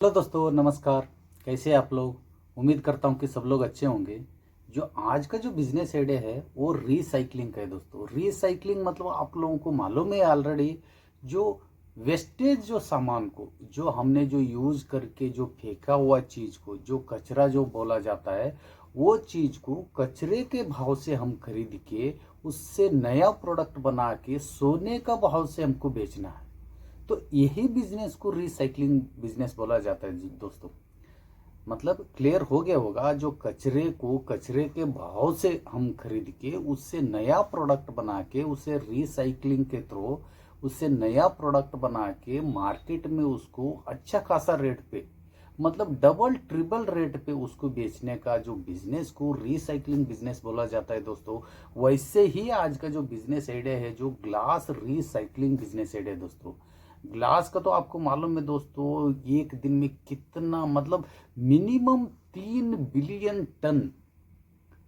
Hello दोस्तों, नमस्कार। कैसे हैं आप लोग? उम्मीद करता हूँ कि सब लोग अच्छे होंगे। जो आज का जो बिजनेस आइडिया है वो रीसाइक्लिंग का है दोस्तों। रीसाइक्लिंग मतलब आप लोगों को मालूम है ऑलरेडी, जो वेस्टेज जो सामान को, जो हमने जो यूज करके जो फेंका हुआ चीज को, जो कचरा जो बोला जाता है, वो चीज को कचरे के भाव से हम खरीद के उससे नया प्रोडक्ट बना के सोने का भाव से हमको बेचना है। तो यही बिजनेस को रिसाइकलिंग बिजनेस बोला जाता है जी दोस्तों। मतलब क्लियर हो गया होगा, जो कचरे को कचरे के भाव से हम खरीद के उससे नया प्रोडक्ट बना के उसे रिसाइकलिंग के थ्रू उससे नया प्रोडक्ट बना के मार्केट में उसको अच्छा खासा रेट पे, मतलब डबल ट्रिपल रेट पे उसको बेचने का जो बिजनेस को रिसाइकलिंग बिजनेस बोला जाता है दोस्तों। वैसे ही आज का जो बिजनेस आइडिया है, जो ग्लास रिसाइकलिंग बिजनेस आइडिया है दोस्तों। ग्लास का तो आपको मालूम है दोस्तों, एक दिन में कितना, मतलब मिनिमम 3 बिलियन टन,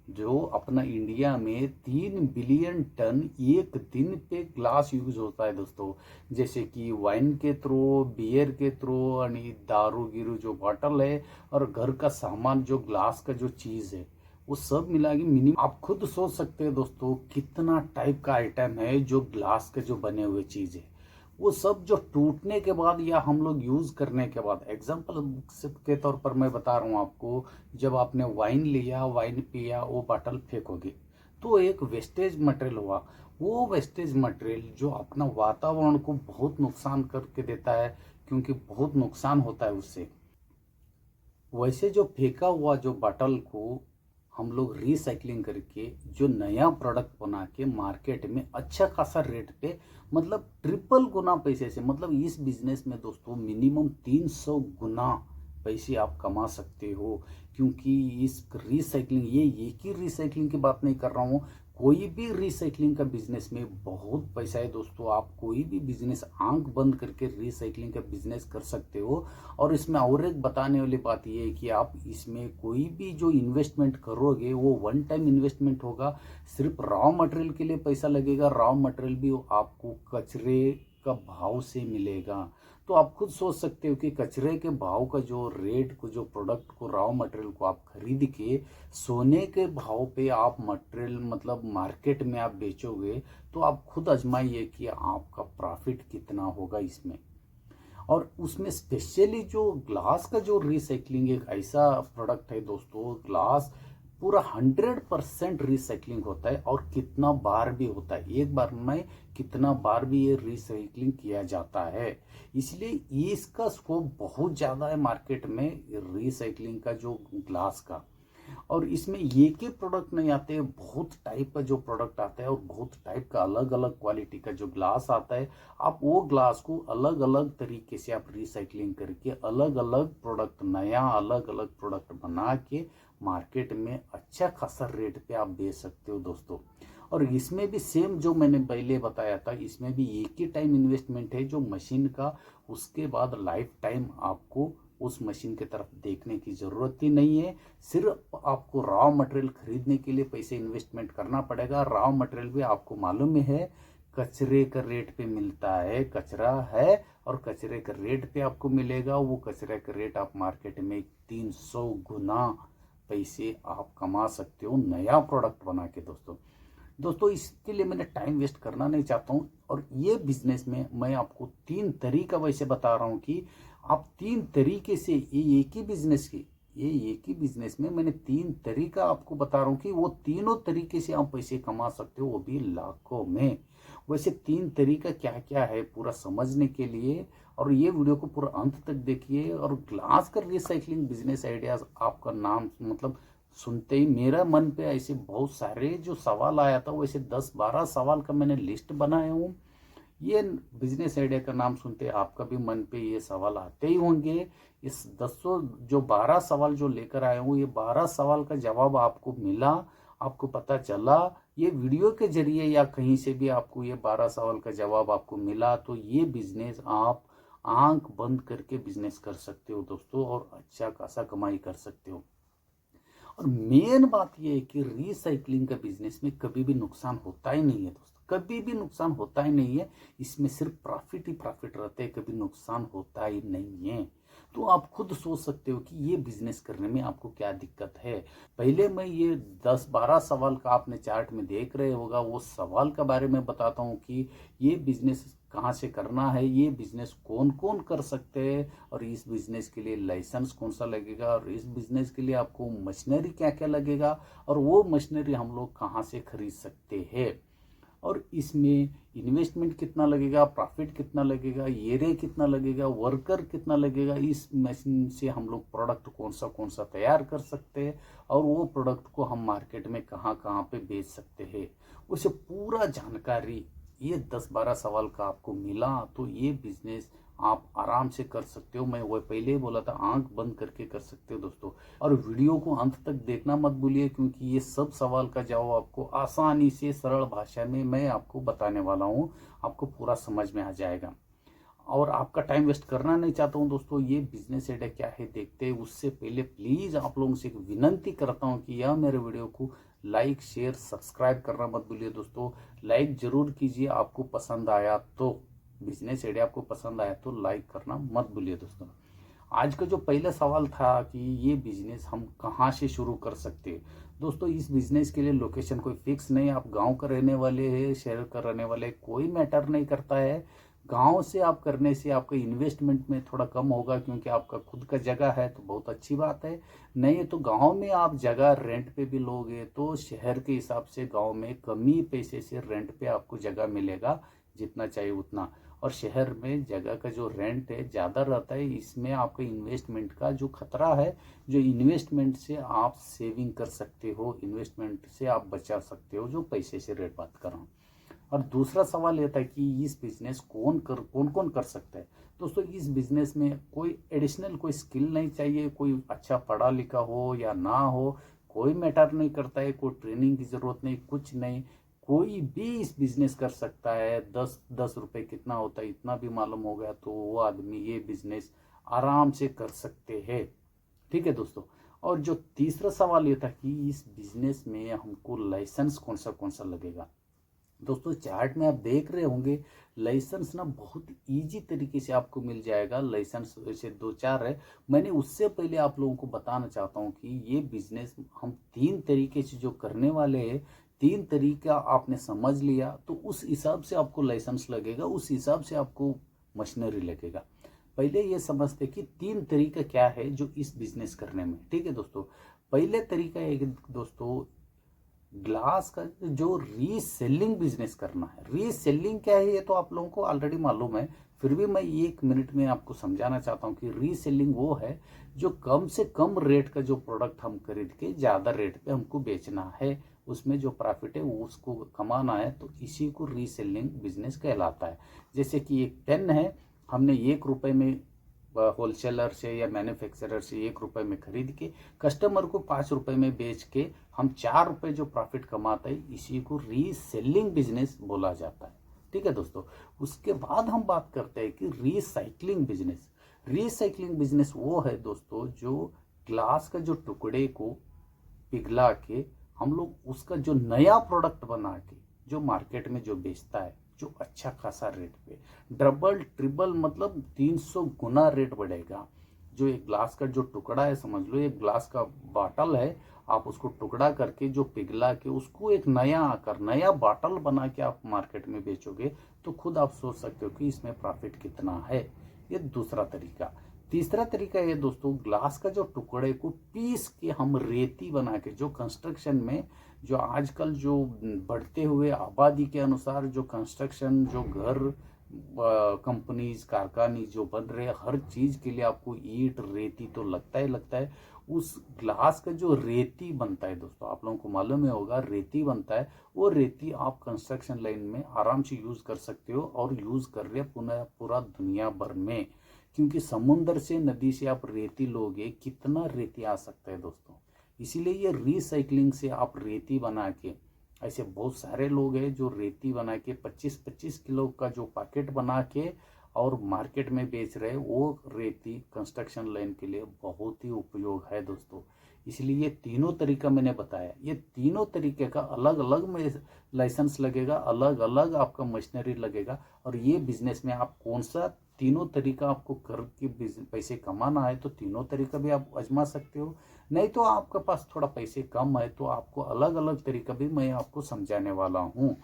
जो अपना इंडिया में 3 बिलियन टन एक दिन पे ग्लास यूज होता है दोस्तों। जैसे कि वाइन के थ्रू, बियर के थ्रू, आणि दारू गिरू जो बॉटल है, और घर का सामान जो ग्लास का जो चीज है, वो सब मिला के मिनिमम आप खुद सोच सकते हैं दोस्तों कितना टाइप का आइटम है जो ग्लास के जो बने हुए चीज है। वो सब जो टूटने के बाद या हम लोग यूज करने के बाद, एग्जाम्पल के तौर पर मैं बता रहा हूँ आपको, जब आपने वाइन लिया, वाइन पिया, वो बॉटल फेंकोगे तो एक वेस्टेज मटेरियल हुआ। वो वेस्टेज मटेरियल जो अपना वातावरण को बहुत नुकसान करके देता है, क्योंकि बहुत नुकसान होता है उससे। वैसे जो फेंका हुआ जो बॉटल को हम लोग रिसाइकलिंग करके जो नया प्रोडक्ट बना के मार्केट में अच्छा खासा रेट पे, मतलब ट्रिपल गुना पैसे से, मतलब इस बिजनेस में दोस्तों मिनिमम 300 गुना पैसे आप कमा सकते हो। क्योंकि इस रिसाइकलिंग, ये एक ही रिसाइकलिंग की बात नहीं कर रहा हूँ, कोई भी रिसाइकलिंग का बिजनेस में बहुत पैसा है दोस्तों। आप कोई भी बिजनेस आंख बंद करके रिसाइकलिंग का बिजनेस कर सकते हो। और इसमें और एक बताने वाली बात यह है कि आप इसमें कोई भी जो इन्वेस्टमेंट करोगे वो वन टाइम इन्वेस्टमेंट होगा। सिर्फ रॉ मटेरियल के लिए पैसा लगेगा, रॉ मटेरियल भी आपको कचरे का भाव से मिलेगा। तो आप खुद सोच सकते हो कि कचरे के भाव का जो रेट को, जो प्रोडक्ट को, रॉ मटेरियल को आप खरीद के सोने के भाव पे आप मटेरियल, मतलब मार्केट में आप बेचोगे, तो आप खुद आजमाइए कि आपका प्रॉफिट कितना होगा इसमें। और उसमें स्पेशली जो ग्लास का जो रिसाइकलिंग एक ऐसा प्रोडक्ट है दोस्तों, ग्लास पूरा 100% रिसाइकलिंग होता है, और कितना बार भी होता है, एक बार में कितना बार भी ये रिसाइकलिंग किया जाता है। इसलिए इसका स्कोप बहुत ज़्यादा है मार्केट में, रिसाइकलिंग का जो ग्लास का। और इसमें एक ही प्रोडक्ट नहीं आते, बहुत टाइप का जो प्रोडक्ट आता है, और बहुत टाइप का अलग अलग क्वालिटी का जो ग्लास आता है। आप वो ग्लास को अलग अलग तरीके से आप रिसाइकलिंग करके अलग अलग प्रोडक्ट, नया अलग अलग प्रोडक्ट बना के मार्केट में अच्छा खासा रेट पे आप बेच सकते हो दोस्तों। और इसमें भी सेम जो मैंने पहले बताया था, इसमें भी एक ही टाइम इन्वेस्टमेंट है जो मशीन का, उसके बाद लाइफ टाइम आपको उस मशीन की तरफ देखने की जरूरत ही नहीं है। सिर्फ आपको रॉ मटेरियल खरीदने के लिए पैसे इन्वेस्टमेंट करना पड़ेगा। रॉ मटेरियल भी आपको मालूम है कचरे का रेट पे मिलता है, कचरा है और कचरे का रेट पे आपको मिलेगा। वो कचरे का रेट आप मार्केट में 300 गुना पैसे आप कमा सकते हो नया प्रोडक्ट बना के दोस्तों। दोस्तों इसके लिए मैंने टाइम वेस्ट करना नहीं चाहता हूँ, और ये बिजनेस में मैं आपको 3 तरीका वैसे बता रहा हूँ कि आप 3 तरीके से ये एक ही बिजनेस की, ये एक ही बिजनेस में मैंने 3 तरीका आपको बता रहा हूँ कि वो तीनों तरीके से आप पैसे कमा सकते हो, वो भी लाखों में। वैसे 3 तरीका क्या क्या है पूरा समझने के लिए, और ये वीडियो को पूरा अंत तक देखिए। और ग्लास का रिसाइकलिंग बिजनेस आइडियाज आपका नाम, मतलब सुनते ही मेरा मन पे ऐसे बहुत सारे जो सवाल आया था, वैसे 10-12 सवाल का मैंने लिस्ट बनाया हूँ। ये बिजनेस आइडिया का नाम सुनते आपका भी मन पे ये सवाल आते ही होंगे। इस 10 जो 12 सवाल जो लेकर आया हूँ, ये 12 सवाल का जवाब आपको मिला, आपको पता चला ये वीडियो के जरिए या कहीं से भी आपको ये 12 सवाल का जवाब आपको मिला, तो ये बिजनेस आप आंख बंद करके बिजनेस कर सकते हो दोस्तों, और अच्छा खासा कमाई कर सकते हो। और मेन बात यह है कि रिसाइकलिंग का बिजनेस में कभी भी नुकसान होता ही नहीं है दोस्तों, कभी भी नुकसान होता ही नहीं है। इसमें सिर्फ प्रॉफिट ही प्रॉफिट रहते हैं, कभी नुकसान होता ही नहीं है। तो आप खुद सोच सकते हो कि ये बिजनेस करने में आपको क्या दिक्कत है। पहले मैं ये 10-12 सवाल का आपने चार्ट में देख रहे होगा, वो सवाल के बारे में बताता हूँ कि ये बिजनेस कहाँ से करना है, ये बिजनेस कौन कौन कर सकते हैं, और इस बिजनेस के लिए लाइसेंस कौन सा लगेगा, और इस बिजनेस के लिए आपको मशीनरी क्या क्या लगेगा, और वो मशीनरी हम लोग कहाँ से खरीद सकते हैं, और इसमें इन्वेस्टमेंट कितना लगेगा, प्रॉफिट कितना लगेगा, एरिया कितना लगेगा, वर्कर कितना लगेगा, इस मशीन से हम लोग प्रोडक्ट कौन सा तैयार कर सकते हैं, और वो प्रोडक्ट को हम मार्केट में कहाँ कहाँ पे बेच सकते हैं, उसे पूरा जानकारी ये 10-12 सवाल का आपको मिला तो ये बिजनेस आप आराम से कर सकते हो। मैं वो पहले ही बोला था, आंख बंद करके कर सकते हो दोस्तों। और वीडियो को अंत तक देखना मत भूलिए, क्योंकि ये सब सवाल का जवाब आपको आसानी से सरल भाषा में मैं आपको बताने वाला हूँ, आपको पूरा समझ में आ जाएगा। और आपका टाइम वेस्ट करना नहीं चाहता हूँ दोस्तों। ये बिजनेस आइडिया क्या है देखते हैं उससे पहले प्लीज़ आप लोगों से एक विनंती करता हूँ कि यह मेरे वीडियो को लाइक शेयर सब्सक्राइब करना मत भूलिए दोस्तों। लाइक जरूर कीजिए, आपको पसंद आया तो, बिजनेस आइडिया आपको पसंद आया तो लाइक करना मत भूलिए दोस्तों। आज का जो पहला सवाल था कि ये बिजनेस हम कहाँ से शुरू कर सकते हैं, दोस्तों इस बिजनेस के लिए लोकेशन कोई फिक्स नहीं। आप गांव का रहने वाले हैं, शहर का रहने वाले, कोई मैटर नहीं करता है। गांव से आप करने से आपका इन्वेस्टमेंट में थोड़ा कम होगा, क्योंकि आपका खुद का जगह है तो बहुत अच्छी बात है। नहीं तो गांव में आप जगह रेंट पे भी लोगे तो शहर के हिसाब से गांव में कम ही पैसे से रेंट पे आपको जगह मिलेगा, जितना चाहिए उतना। और शहर में जगह का जो रेंट है ज़्यादा रहता है, इसमें आपका इन्वेस्टमेंट का जो खतरा है, जो इन्वेस्टमेंट से आप सेविंग कर सकते हो, इन्वेस्टमेंट से आप बचा सकते हो, जो पैसे से रेट बात कर रहा हूँ। और दूसरा सवाल ये था कि इस बिजनेस कौन कौन कर सकता है। दोस्तों इस बिजनेस में कोई एडिशनल कोई स्किल नहीं चाहिए, कोई अच्छा पढ़ा लिखा हो या ना हो, कोई मैटर नहीं करता है, कोई ट्रेनिंग की जरूरत नहीं, कुछ नहीं। कोई भी इस बिजनेस कर सकता है। 10 रुपए कितना होता है इतना भी मालूम हो गया तो वो आदमी ये बिजनेस आराम से कर सकते हैं। ठीक है दोस्तों। और जो तीसरा सवाल ये था कि इस बिजनेस में हमको लाइसेंस कौन सा लगेगा। दोस्तों चार्ट में आप देख रहे होंगे लाइसेंस ना बहुत इजी तरीके से आपको मिल जाएगा। लाइसेंस वैसे 2-4 है, मैंने उससे पहले आप लोगों को बताना चाहता हूँ कि ये बिजनेस हम 3 तरीके से जो करने वाले हैं, 3 तरीका आपने समझ लिया तो उस हिसाब से आपको लाइसेंस लगेगा, उस हिसाब से आपको मशीनरी लगेगा। पहले ये समझते कि 3 तरीका क्या है जो इस बिजनेस करने में। ठीक है दोस्तों। पहले तरीका है दोस्तों, ग्लास का जो रीसेलिंग बिजनेस करना है। रीसेलिंग क्या है ये तो आप लोगों को ऑलरेडी मालूम है, फिर भी मैं 1 मिनट में आपको समझाना चाहता हूँ कि रीसेलिंग वो है जो कम से कम रेट का जो प्रोडक्ट हम खरीद के ज़्यादा रेट पे हमको बेचना है, उसमें जो प्रॉफिट है वो उसको कमाना है, तो इसी को रीसेलिंग बिजनेस कहलाता है। जैसे कि एक पेन है, हमने 1 रुपए में होलसेलर से या मैन्युफैक्चरर से 1 रुपए में खरीद के कस्टमर को 5 रुपए में बेच के हम 4 रुपए जो प्रॉफिट कमाते हैं, इसी को रीसेलिंग बिजनेस बोला जाता है। ठीक है दोस्तों। उसके बाद हम बात करते हैं कि रीसाइक्लिंग बिजनेस। रीसाइक्लिंग बिजनेस वो है दोस्तों जो ग्लास का जो टुकड़े को पिघला के हम लोग उसका जो नया प्रोडक्ट बना के जो मार्केट में जो बेचता है, जो अच्छा खासा रेट पे, डबल ट्रिपल मतलब 300 गुना रेट बढ़ेगा। जो एक ग्लास का जो टुकड़ा है, समझ लो एक ग्लास का बॉटल है, आप उसको टुकड़ा करके जो पिघला के उसको एक नया आकर नया बॉटल बना के आप मार्केट में बेचोगे तो खुद आप सोच सकते हो कि इसमें प्रॉफिट कितना है। ये दूसरा तरीका। तीसरा तरीका ये दोस्तों, ग्लास का जो टुकड़े को पीस के हम रेती बना के, जो कंस्ट्रक्शन में जो आजकल जो बढ़ते हुए आबादी के अनुसार जो कंस्ट्रक्शन, जो घर, कंपनीज, कारखाने जो बन रहे हैं, हर चीज के लिए आपको ईंट रेती तो लगता है। उस ग्लास का जो रेती बनता है दोस्तों, आप लोगों को मालूम ही होगा रेती बनता है, वो रेती आप कंस्ट्रक्शन लाइन में आराम से यूज कर सकते हो, और यूज कर रहे पूरा दुनिया भर में। क्योंकि समुद्र से, नदी से आप रेती लोगे, कितना रेती आ सकता है दोस्तों। इसीलिए ये रिसाइकलिंग से आप रेती बना के, ऐसे बहुत सारे लोग हैं जो रेती बना के 25-25 किलो का जो पैकेट बना के और मार्केट में बेच रहे हैं। वो रेती कंस्ट्रक्शन लाइन के लिए बहुत ही उपयोग है दोस्तों। इसलिए ये तीनों तरीका मैंने बताया, ये तीनों तरीके का अलग अलग में लाइसेंस लगेगा, अलग अलग आपका मशीनरी लगेगा, और ये बिजनेस में आप कौन सा तीनों तरीका आपको करके पैसे कमाना है तो तीनों तरीका भी आप आजमा सकते हो। नहीं तो आपके पास थोड़ा पैसे कम है तो आपको अलग अलग तरीका भी मैं आपको समझाने वाला हूँ।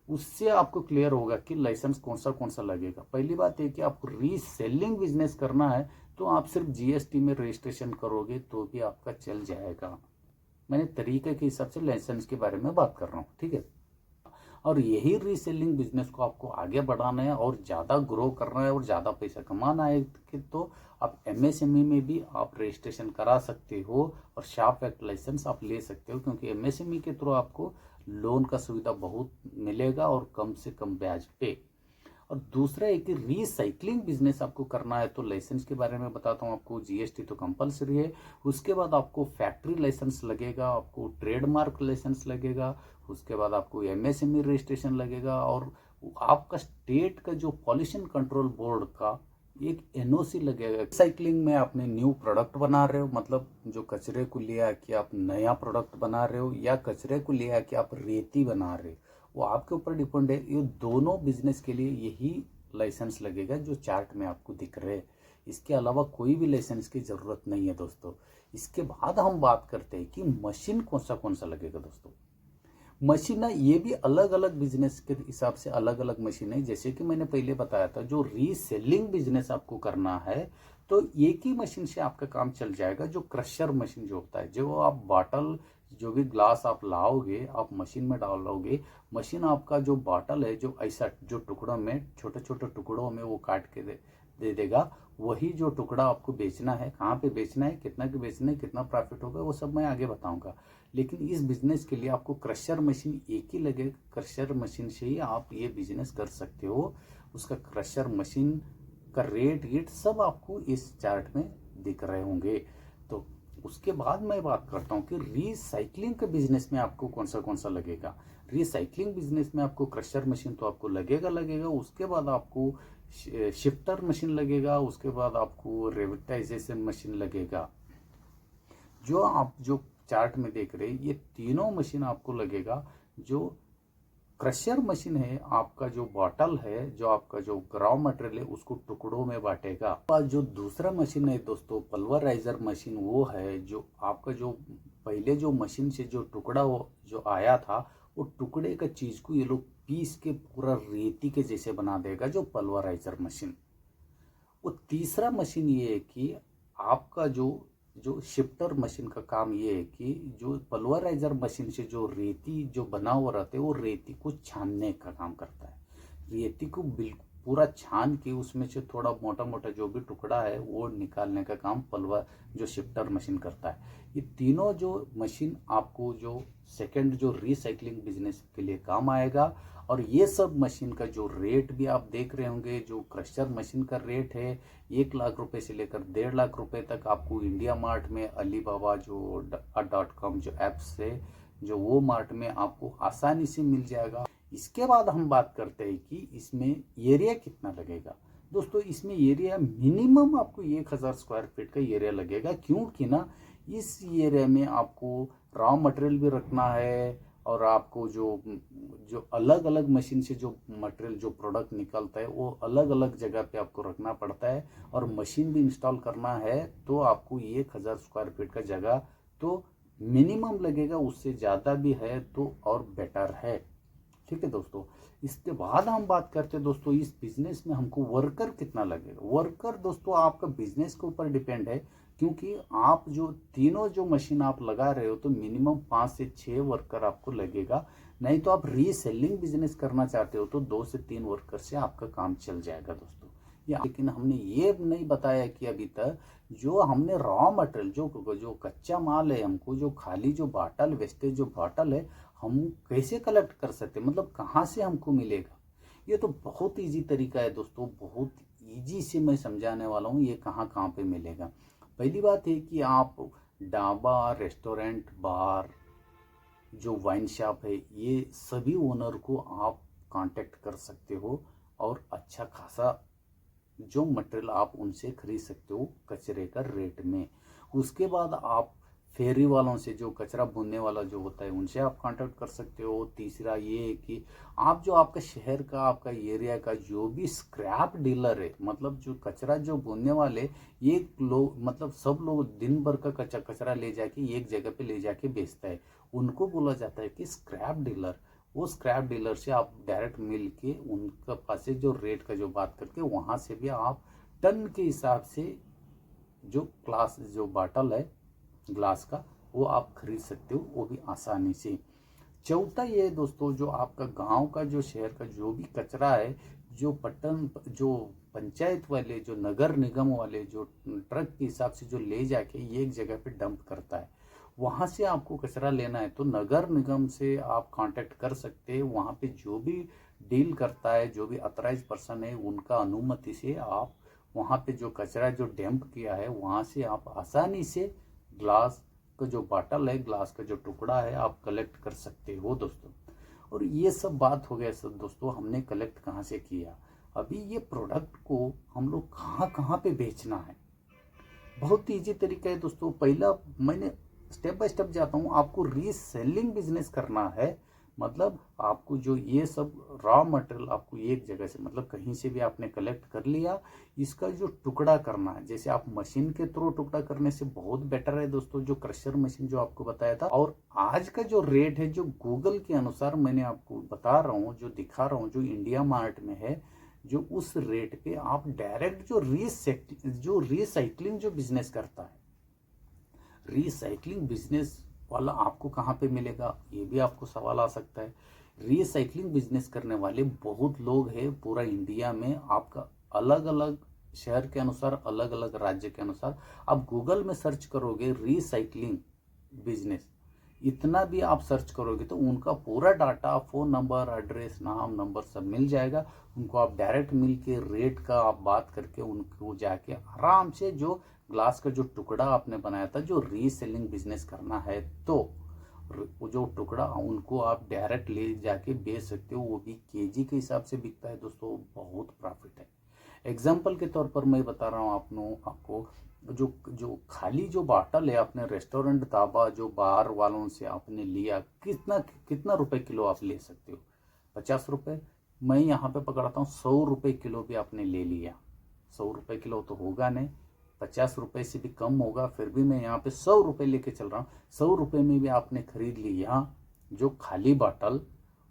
उससे आपको क्लियर होगा कि लाइसेंस कौन सा लगेगा। पहली बात है कि आपको रीसेलिंग बिजनेस करना है तो आप सिर्फ जीएसटी में रजिस्ट्रेशन करोगे तो भी आपका चल जाएगा। मैंने तरीके के हिसाब से लाइसेंस के बारे में बात कर रहा हूँ, ठीक है। और यही रीसेलिंग बिजनेस को आपको आगे बढ़ाना है और ज़्यादा ग्रो करना है और ज़्यादा पैसा कमाना है कि तो आप एमएसएमई में भी आप रजिस्ट्रेशन करा सकते हो और शार्प एक्ट लाइसेंस आप ले सकते हो, क्योंकि एमएसएमई के थ्रू आपको लोन का सुविधा बहुत मिलेगा और कम से कम ब्याज पे। और दूसरा है कि रीसाइक्लिंग बिजनेस आपको करना है तो लाइसेंस के बारे में बताता हूँ आपको। जीएसटी तो कंपलसरी है, उसके बाद आपको फैक्ट्री लाइसेंस लगेगा, आपको ट्रेडमार्क लाइसेंस लगेगा, उसके बाद आपको एमएसएमई रजिस्ट्रेशन लगेगा और आपका स्टेट का जो पॉल्यूशन कंट्रोल बोर्ड का एक एनओसी लगेगा। रिसाइकलिंग में आपने न्यू प्रोडक्ट बना रहे हो, मतलब जो कचरे को ले आके आप नया प्रोडक्ट बना रहे हो या कचरे को ले आके आप रेती बना रहे हो, वो आपके ऊपर डिपेंड है। ये दोनों बिजनेस के लिए यही लाइसेंस लगेगा जो चार्ट में आपको दिख रहे हैं। इसके अलावा कोई भी लाइसेंस की जरूरत नहीं है दोस्तों। इसके बाद हम बात करते हैं कि मशीन कौन सा लगेगा दोस्तों। मशीन ना ये भी अलग अलग बिजनेस के हिसाब से अलग अलग मशीन है। जैसे कि मैंने पहले बताया था, जो रीसेलिंग बिजनेस आपको करना है तो एक ही मशीन से आपका काम चल जाएगा। जो क्रशर मशीन जो होता है, जो आप बॉटल जो भी ग्लास आप लाओगे आप मशीन में डालोगे, मशीन आपका जो बॉटल है जो ऐसा जो टुकड़ों में छोटे छोटे टुकड़ों में वो काट के दे देगा। वही जो टुकड़ा आपको बेचना है, कहाँ पे बेचना है, कितना के बेचना है, कितना प्रॉफिट होगा, वो सब मैं आगे बताऊंगा। लेकिन इस बिजनेस के लिए आपको क्रशर मशीन एक ही लगे। क्रशर मशीन से ही आप ये बिजनेस कर सकते हो। उसका क्रशर मशीन का रेट सब आपको इस चार्ट में दिख रहे होंगे। तो उसके बाद मैं बात करता हूँ कि रीसाइक्लिंग के बिजनेस में आपको कौन सा लगेगा। रिसाइकलिंग बिजनेस में आपको क्रशर मशीन तो आपको लगेगा। उसके बाद आपको शिफ्टर मशीन लगेगा, उसके बाद आपको रेविटाइजेशन मशीन लगेगा। जो आप जो चार्ट में देख रहे हैं ये तीनों मशीन आपको लगेगा। जो क्रशर मशीन है आपका जो बॉटल है, जो आपका जो रॉ मटेरियल है उसको टुकड़ों में बांटेगा। और जो दूसरा मशीन है दोस्तों पल्वराइजर मशीन, वो है जो आपका जो पहले जो मशीन से जो टुकड़ा जो आया था वो टुकड़े का चीज को ये लोग पीस के पूरा रेती के जैसे बना देगा, जो पल्वराइजर मशीन। वो तीसरा मशीन ये है कि आपका जो जो शिफ्टर मशीन का काम ये है कि जो पल्वराइजर मशीन से जो रेती जो बना हुआ रहता है वो रेती को छानने का काम करता है। रेती को बिल्कुल पूरा छान के उसमें से थोड़ा मोटा मोटा जो भी टुकड़ा है वो निकालने का काम पल्वर जो शिफ्टर मशीन करता है। ये तीनों जो मशीन आपको जो सेकंड जो रिसाइकलिंग बिजनेस के लिए काम आएगा। और ये सब मशीन का जो रेट भी आप देख रहे होंगे, जो क्रशर मशीन का रेट है 1 लाख रुपए से लेकर 1.5 लाख रुपए तक आपको इंडिया मार्ट में अलीबाबा जो .com जो ऐप्स है जो वो मार्ट में आपको आसानी से मिल जाएगा। इसके बाद हम बात करते हैं कि इसमें एरिया कितना लगेगा। दोस्तों इसमें एरिया मिनिमम आपको 1000 स्क्वायर फीट का एरिया लगेगा, क्योंकि ना इस एरिया में आपको रॉ मटेरियल भी रखना है और आपको जो जो अलग अलग मशीन से जो मटेरियल जो प्रोडक्ट निकलता है वो अलग अलग जगह पे आपको रखना पड़ता है और मशीन भी इंस्टॉल करना है। तो आपको 1000 स्क्वायर फीट का जगह तो मिनिमम लगेगा, उससे ज़्यादा भी है तो और बेटर है। ठीक है दोस्तों। इसके बाद हम बात करते हैं दोस्तों इस बिजनेस में हमको वर्कर कितना लगेगा। वर्कर दोस्तों आपका बिजनेस के ऊपर डिपेंड है, क्योंकि आप जो तीनों जो मशीन आप लगा रहे हो तो मिनिमम 5 से 6 वर्कर आपको लगेगा। नहीं तो आप रीसेलिंग बिजनेस करना चाहते हो तो 2 से 3 वर्कर से आपका काम चल जाएगा दोस्तों। या लेकिन हमने ये नहीं बताया कि अभी तक जो हमने रॉ मटेरियल जो जो कच्चा माल है, हमको जो खाली जो बॉटल वेस्टेज जो बॉटल है हम कैसे कलेक्ट कर सकते हैं, मतलब कहाँ से हमको मिलेगा। ये तो बहुत इजी तरीका है दोस्तों, बहुत इजी से मैं समझाने वाला हूँ ये कहाँ कहाँ पे मिलेगा। पहली बात है कि आप ढाबा रेस्टोरेंट बार जो वाइन शॉप है ये सभी ओनर को आप कांटेक्ट कर सकते हो और अच्छा खासा जो मटेरियल आप उनसे खरीद सकते हो कचरे का रेट में। उसके बाद आप फेरी वालों से, जो कचरा भूनने वाला जो होता है, उनसे आप कांटेक्ट कर सकते हो। तीसरा ये है कि आप जो आपका शहर का, आपका एरिया का जो भी स्क्रैप डीलर है, मतलब जो कचरा जो भूनने वाले, ये लोग मतलब सब लोग दिन भर का कचरा कचरा ले जाके एक जगह पे ले जाके बेचता है, उनको बोला जाता है कि स्क्रैप डीलर। वो स्क्रैप डीलर से आप डायरेक्ट मिल के उनका पास से जो रेट का जो बात करके, वहाँ से भी आप टन के हिसाब से जो ग्लास जो बाटल है ग्लास का, वो आप खरीद सकते हो, वो भी आसानी से। चौथा ये है दोस्तों, जो आपका गांव का, जो शहर का जो भी कचरा है, जो पट्टन जो पंचायत वाले, जो नगर निगम वाले, जो ट्रक के हिसाब से जो ले जाके एक जगह पे डंप करता है, वहाँ से आपको कचरा लेना है तो नगर निगम से आप कांटेक्ट कर सकते हैं। वहाँ पे जो भी डील करता है, जो भी अथराइज पर्सन है, उनका अनुमति से आप वहाँ पे जो कचरा जो डंप किया है, वहाँ से आप आसानी से ग्लास का जो बाटल है, ग्लास का जो टुकड़ा है, आप कलेक्ट कर सकते हो दोस्तों। और ये सब बात हो गया सब दोस्तों, हमने कलेक्ट कहाँ से किया। अभी ये प्रोडक्ट को हम लोग कहाँ कहाँ पे बेचना है, बहुत ईजी तरीका है दोस्तों। पहला मैंने स्टेप बाय स्टेप जाता हूँ। आपको रीसेलिंग बिजनेस करना है, मतलब आपको जो ये सब रॉ मटेरियल आपको एक जगह से, मतलब कहीं से भी आपने कलेक्ट कर लिया, इसका जो टुकड़ा करना है, जैसे आप मशीन के थ्रू टुकड़ा करने से बहुत बेटर है दोस्तों, जो क्रशर मशीन जो आपको बताया था। और आज का जो रेट है, जो गूगल के अनुसार मैंने आपको बता रहा हूँ, जो दिखा रहा हूँ, जो इंडिया मार्ट में है, जो उस रेट पे आप डायरेक्ट जो रीसाइक्लिंग जो बिजनेस करता है, रीसाइक्लिंग बिजनेस वाला आपको कहाँ पे मिलेगा, ये भी आपको सवाल आ सकता है। रीसाइक्लिंग बिजनेस करने वाले बहुत लोग हैं पूरा इंडिया में। आपका अलग अलग शहर के अनुसार, अलग अलग राज्य के अनुसार, आप गूगल में सर्च करोगे रीसाइक्लिंग बिजनेस, इतना भी आप सर्च करोगे तो उनका पूरा डाटा, फ़ोन नंबर, एड्रेस, नाम, नंबर सब मिल जाएगा। उनको आप डायरेक्ट मिल के रेट का आप बात करके उनको जाके आराम से जो ग्लास का जो टुकड़ा आपने बनाया था, जो रीसेलिंग बिजनेस करना है, तो वो जो टुकड़ा उनको आप डायरेक्ट ले जाके बेच सकते हो। वो भी केजी के हिसाब से बिकता है दोस्तों, बहुत प्रॉफिट है। एग्जाम्पल के तौर पर मैं बता रहा हूँ आपको, जो जो खाली जो बॉटल है, आपने रेस्टोरेंट, ढाबा, जो बार वालों से आपने लिया, कितना कितना रुपए किलो आप ले सकते हो? 50 रुपए। मैं यहाँ पे पकड़ता हूँ 100 रुपए किलो भी आपने ले लिया। 100 रुपए किलो तो होगा नहीं, 50 रुपए से भी कम होगा, फिर भी मैं यहाँ पे 100 रुपए लेके चल रहा हूँ। 100 रुपए में भी आपने खरीद लिया जो खाली बॉटल,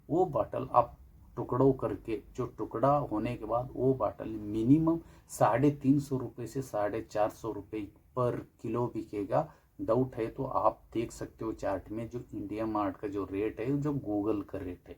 वो बॉटल आप टुकड़ों करके, जो टुकड़ा होने के बाद वो बॉटल मिनिमम 350 रुपये से 450 रुपये पर किलो बिकेगा। डाउट है तो आप देख सकते हो चार्ट में, जो इंडिया मार्ट का जो रेट है, जो गूगल का रेट है,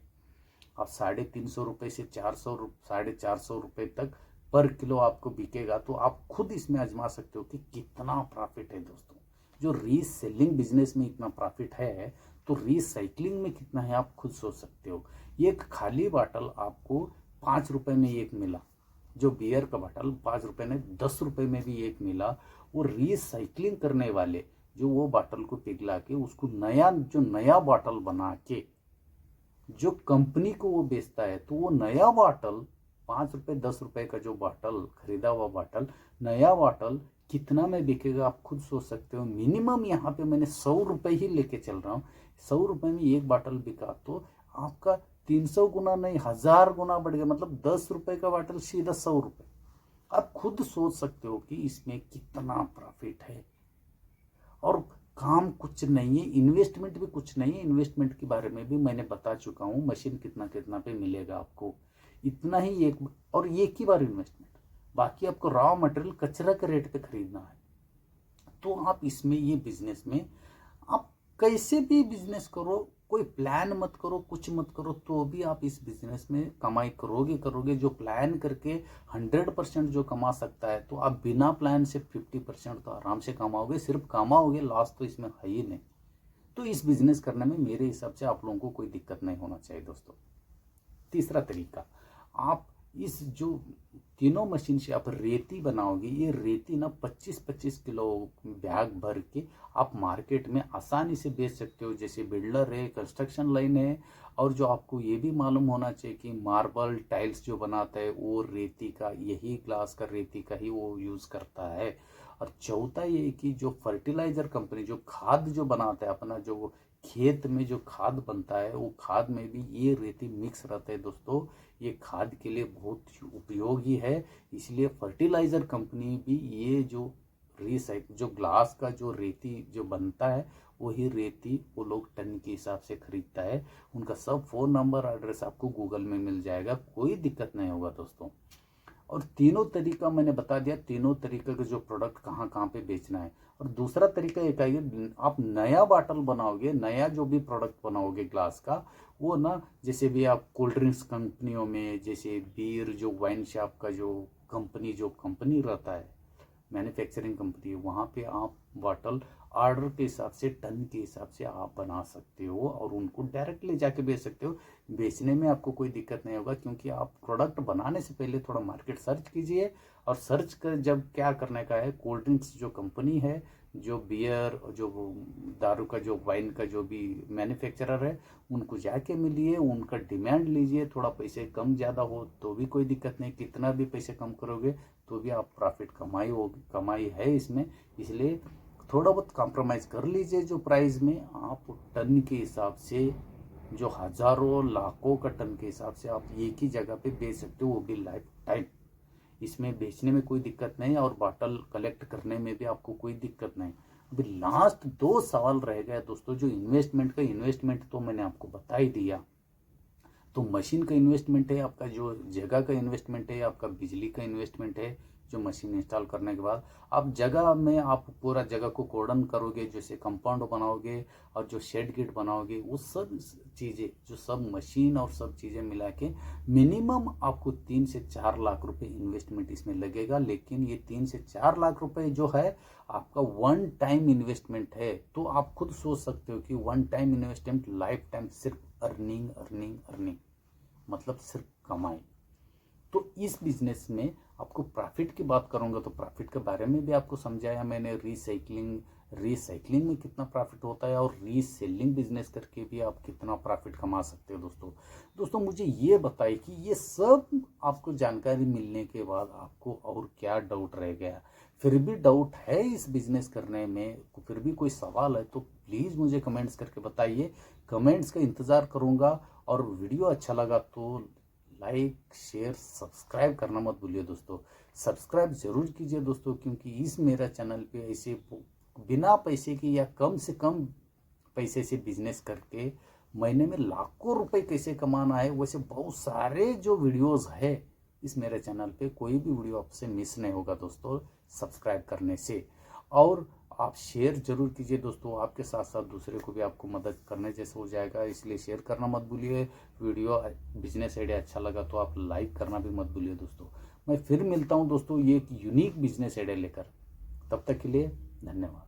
आप 350 रुपये से 450 तक पर किलो आपको बिकेगा। तो आप खुद इसमें आजमा सकते हो कि कितना प्रॉफिट है दोस्तों। जो रीसेलिंग बिजनेस में इतना प्रॉफिट है, तो रीसाइक्लिंग में कितना है आप खुद सोच सकते हो। एक खाली बाटल आपको 5 रुपए में एक मिला, जो बियर का बाटल 5 रुपए में, 10 रुपए में भी एक मिला। वो रीसाइक्लिंग करने वाले जो वो बाटल को पिघला के उसको नया बाटल बना के जो कंपनी को वो बेचता है, तो वो नया बाटल 5 रुपए 10 रुपए का जो बाटल, खरीदा हुआ बाटल, नया बाटल कितना में बिकेगा आप खुद सोच सकते हो। मिनिमम यहाँ पे मैंने 100 रुपए ही लेके चल रहा हूँ। 100 रुपए में एक बाटल बिका तो आपका 300 गुना नहीं, 1000 गुना बढ़ गया, मतलब 10 रुपए का बाटल सीधा 100 रुपए। आप खुद सोच सकते हो कि इसमें कितना प्रॉफिट है। और काम कुछ नहीं है, इन्वेस्टमेंट भी कुछ नहीं है। इन्वेस्टमेंट के बारे में भी मैंने बता चुका हूँ, मशीन कितना कितना पे मिलेगा आपको, इतना ही एक, और एक ही बार इन्वेस्टमेंट। बाकी आपको रॉ मटेरियल कचरा के रेट पे खरीदना है। तो आप इसमें, ये बिजनेस में आप कैसे भी बिजनेस करो, कोई प्लान मत करो, कुछ मत करो, तो भी आप इस बिजनेस में कमाई करोगे। जो प्लान करके 100% जो कमा सकता है, तो आप बिना प्लान से 50% तो आराम से कमाओगे। सिर्फ कमाओगे, लॉस तो इसमें है ही नहीं। तो इस बिजनेस करने में मेरे हिसाब से आप लोगों को कोई दिक्कत नहीं होना चाहिए दोस्तों। तीसरा तरीका, आप इस जो तीनों मशीन से आप रेती बनाओगे, ये रेती ना 25-25 किलो बैग भर के आप मार्केट में आसानी से बेच सकते हो। जैसे बिल्डर है, कंस्ट्रक्शन लाइन है, और जो आपको ये भी मालूम होना चाहिए कि मार्बल टाइल्स जो बनाता है वो रेती का, यही ग्लास का रेती का ही वो यूज़ करता है। और चौथा ये है कि जो फर्टिलाइजर कंपनी जो खाद जो बनाता है अपना, जो खेत में जो खाद बनता है, वो खाद में भी ये रेती मिक्स रहता है दोस्तों। ये खाद के लिए बहुत उपयोगी है। इसलिए फर्टिलाइजर कंपनी भी ये जो जो ग्लास का जो रेती जो बनता है, वही रेती वो लोग टन के हिसाब से खरीदता है। उनका सब फ़ोन नंबर एड्रेस आपको गूगल में मिल जाएगा, कोई दिक्कत नहीं होगा दोस्तों। और तीनों तरीका मैंने बता दिया, तीनों तरीके के जो प्रोडक्ट कहाँ कहाँ पे बेचना है। और दूसरा तरीका एक है, आप नया बाटल बनाओगे, नया जो भी प्रोडक्ट बनाओगे ग्लास का, वो ना जैसे भी आप कोल्ड ड्रिंक्स कंपनियों में, जैसे बीयर जो वाइन शॉप का जो कंपनी रहता है, मैन्युफैक्चरिंग कंपनी, वहाँ पे आप बॉटल ऑर्डर के हिसाब से, टन के हिसाब से आप बना सकते हो और उनको डायरेक्ट ले जाके बेच सकते हो। बेचने में आपको कोई दिक्कत नहीं होगा, क्योंकि आप प्रोडक्ट बनाने से पहले थोड़ा मार्केट सर्च कीजिए। और सर्च कर जब क्या करने का है, कोल्ड ड्रिंक्स जो कंपनी है, जो बियर, जो दारू का, जो वाइन का जो भी मैन्युफैक्चरर है, उनको जाके मिलिए, उनका डिमांड लीजिए। थोड़ा पैसे कम ज़्यादा हो तो भी कोई दिक्कत नहीं, कितना भी पैसे कम करोगे तो भी आप प्रॉफिट कमाई है इसमें। इसलिए थोड़ा बहुत कॉम्प्रोमाइज़ कर लीजिए जो प्राइस में। आप टन के हिसाब से, जो हज़ारों लाखों का टन के हिसाब से आप एक ही जगह पे बेच सकते हो, वो भी लाइफ टाइम। इसमें बेचने में कोई दिक्कत नहीं, और बॉटल कलेक्ट करने में भी आपको कोई दिक्कत नहीं। अभी लास्ट 2 सवाल रह गए दोस्तों। जो इन्वेस्टमेंट तो मैंने आपको बता ही दिया। तो मशीन का इन्वेस्टमेंट है, आपका जो जगह का इन्वेस्टमेंट है, आपका बिजली का इन्वेस्टमेंट है। जो मशीन इंस्टॉल करने के बाद आप जगह में, आप पूरा जगह को कोर्डन करोगे, जैसे कंपाउंड बनाओगे और जो शेड गेट बनाओगे, वो सब चीज़ें, जो सब मशीन और सब चीज़ें मिला के मिनिमम आपको 3 से 4 लाख रुपए इन्वेस्टमेंट इसमें लगेगा। लेकिन ये 3 से 4 लाख रुपए जो है आपका वन टाइम इन्वेस्टमेंट है। तो आप खुद सोच सकते हो कि one time investment, life time सिर्फ अर्निंग अर्निंग अर्निंग, मतलब सिर्फ कमाई। तो इस बिजनेस में आपको प्रॉफिट की बात करूंगा तो प्रॉफिट के बारे में भी आपको समझाया मैंने। रीसाइक्लिंग में कितना प्रॉफिट होता है, और रीसेलिंग बिजनेस करके भी आप कितना प्रॉफिट कमा सकते हो दोस्तों। मुझे ये बताइए कि ये सब आपको जानकारी मिलने के बाद आपको और क्या डाउट रह गया। फिर भी डाउट है इस बिजनेस करने में, फिर भी कोई सवाल है तो प्लीज़ मुझे कमेंट्स करके बताइए। कमेंट्स का इंतज़ार करूँगा। और वीडियो अच्छा लगा तो लाइक, शेयर, सब्सक्राइब करना मत भूलिए दोस्तों। सब्सक्राइब जरूर कीजिए दोस्तों, क्योंकि इस मेरा चैनल पे ऐसे बिना पैसे के या कम से कम पैसे से बिजनेस करके महीने में लाखों रुपए कैसे कमाना है, वैसे बहुत सारे जो वीडियोस है इस मेरे चैनल पे। कोई भी वीडियो आपसे मिस नहीं होगा दोस्तों सब्सक्राइब करने से। और आप शेयर जरूर कीजिए दोस्तों, आपके साथ साथ दूसरे को भी आपको मदद करने जैसे हो जाएगा, इसलिए शेयर करना मत भूलिए। वीडियो बिजनेस आइडिया अच्छा लगा तो आप लाइक करना भी मत भूलिए दोस्तों। मैं फिर मिलता हूं दोस्तों ये एक यूनिक बिजनेस आइडिया लेकर। तब तक के लिए धन्यवाद।